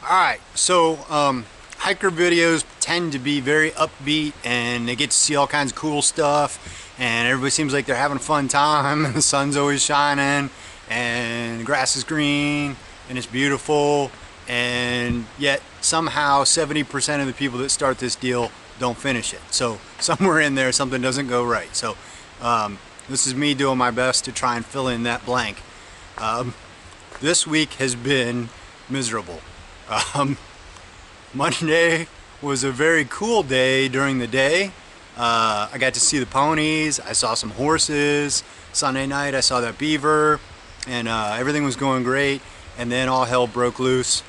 Alright, so hiker videos tend to be very upbeat and they get to see all kinds of cool stuff and everybody seems like they're having a fun time and the sun's always shining and the grass is green and it's beautiful, and yet somehow 70% of the people that start this deal don't finish it. So somewhere in there something doesn't go right. So this is me doing my best to try and fill in that blank. This week has been miserable. Monday was a very cool day during the day. I got to see the ponies, I saw some horses. Sunday night I saw that beaver, and everything was going great, and then all hell broke loose,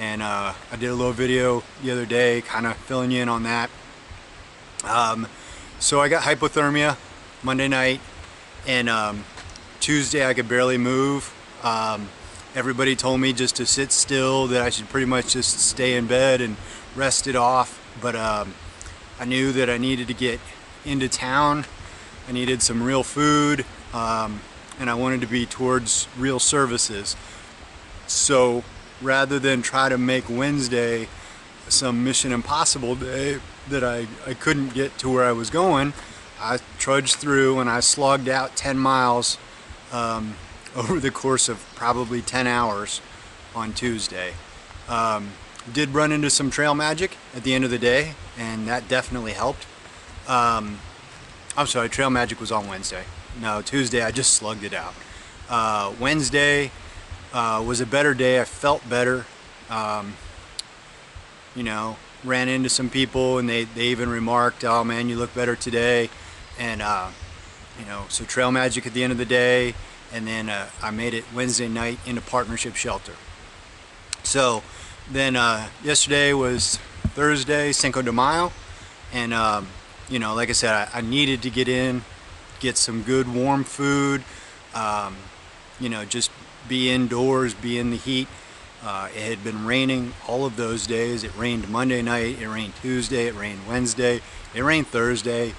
and I did a little video the other day kind of filling you in on that. So I got hypothermia Monday night, and Tuesday I could barely move. Everybody told me just to sit still, that I should pretty much just stay in bed and rest it off, but I knew that I needed to get into town. I needed some real food, and I wanted to be towards real services. So rather than try to make Wednesday some Mission Impossible day that I couldn't get to where I was going, I trudged through and I slogged out 10 miles over the course of probably 10 hours on Tuesday. Did run into some trail magic at the end of the day, and that definitely helped. I'm sorry, trail magic was on Wednesday. No, Tuesday I just slugged it out. Wednesday was a better day. I felt better. You know, ran into some people and they even remarked, "Oh man, you look better today." And you know, so trail magic at the end of the day. And then I made it Wednesday night into partnership shelter. So then yesterday was Thursday, Cinco de Mayo, and you know, like I said, I needed to get some good warm food, you know, just be indoors, be in the heat. It had been raining all of those days. It rained Monday night, it rained Tuesday, it rained Wednesday, it rained Thursday,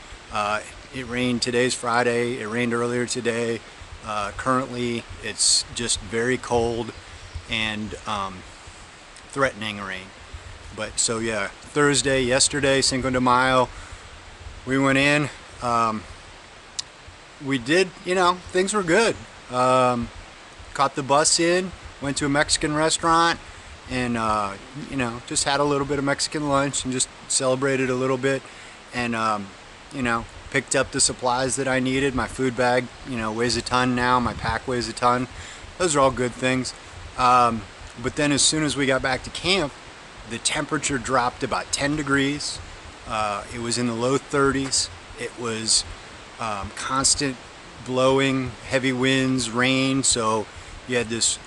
it rained, today's Friday, it rained earlier today. Currently it's just very cold and threatening rain. But so yeah, Thursday, yesterday, Cinco de Mayo, we went in. We did, you know, things were good. Caught the bus in, went to a Mexican restaurant, and you know, just had a little bit of Mexican lunch and just celebrated a little bit, and you know, picked up the supplies that I needed. My food bag, you know, weighs a ton now. My pack weighs a ton. Those are all good things. But then as soon as we got back to camp, the temperature dropped about 10 degrees. It was in the low 30s. It was constant blowing, heavy winds, rain. So you had this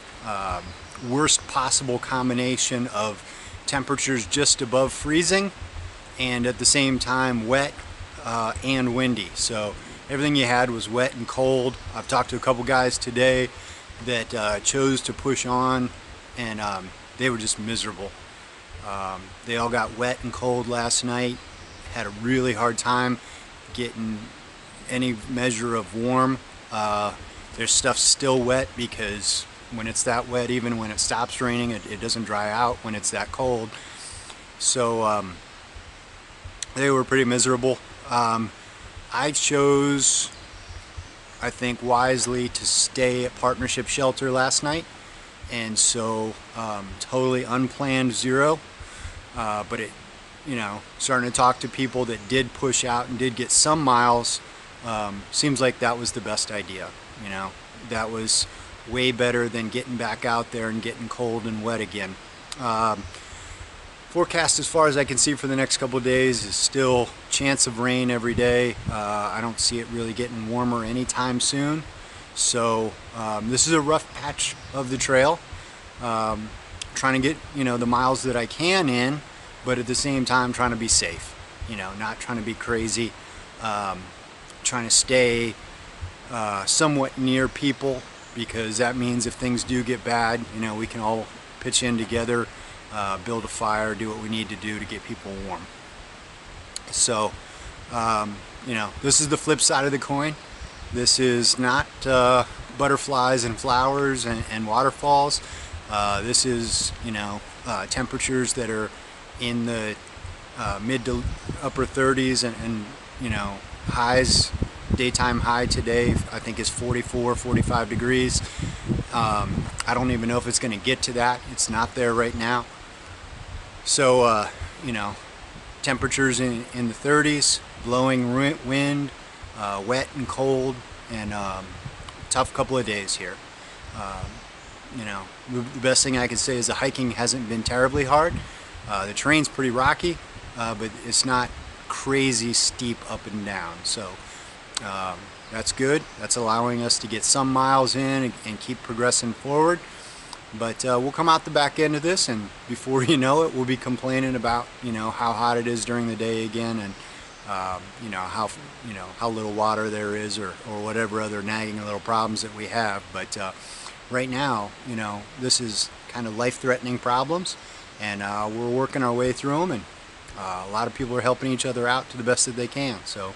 worst possible combination of temperatures just above freezing and at the same time wet and windy. So everything you had was wet and cold. I've talked to a couple guys today that chose to push on, and they were just miserable. They all got wet and cold last night, had a really hard time getting any measure of warm. Their stuff's still wet because when it's that wet, even when it stops raining, it doesn't dry out when it's that cold. So they were pretty miserable. I chose, I think wisely, to stay at partnership shelter last night, and so totally unplanned zero, but it, you know, starting to talk to people that did push out and did get some miles, seems like that was the best idea. You know, that was way better than getting back out there and getting cold and wet again. Forecast, as far as I can see for the next couple of days, is still chance of rain every day. I don't see it really getting warmer anytime soon. So this is a rough patch of the trail. Trying to get, you know, the miles that I can in, but at the same time trying to be safe. You know, not trying to be crazy. Trying to stay somewhat near people, because that means if things do get bad, you know, we can all pitch in together. Build a fire, do what we need to do to get people warm. So, you know, this is the flip side of the coin. This is not butterflies and flowers and waterfalls. This is, you know, temperatures that are in the mid to upper 30s, and you know, highs, daytime high today I think is 44, 45 degrees. I don't even know if it's going to get to that. It's not there right now. So you know, temperatures in the 30s, blowing wind, wet and cold, and tough couple of days here. You know, the best thing I can say is the hiking hasn't been terribly hard. The terrain's pretty rocky, but it's not crazy steep up and down. So that's good. That's allowing us to get some miles in and keep progressing forward. But we'll come out the back end of this, and before you know it, we'll be complaining about, you know, how hot it is during the day again, and you know, how little water there is, or whatever other nagging little problems that we have. But right now, you know, this is kind of life-threatening problems, and we're working our way through them, and a lot of people are helping each other out to the best that they can. So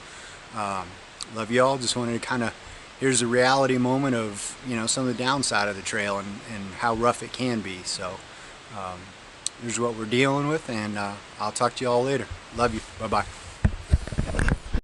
love you all. Just wanted to kind of, here's the reality moment of, you know, some of the downside of the trail, and how rough it can be. So here's what we're dealing with, and I'll talk to you all later. Love you. Bye-bye.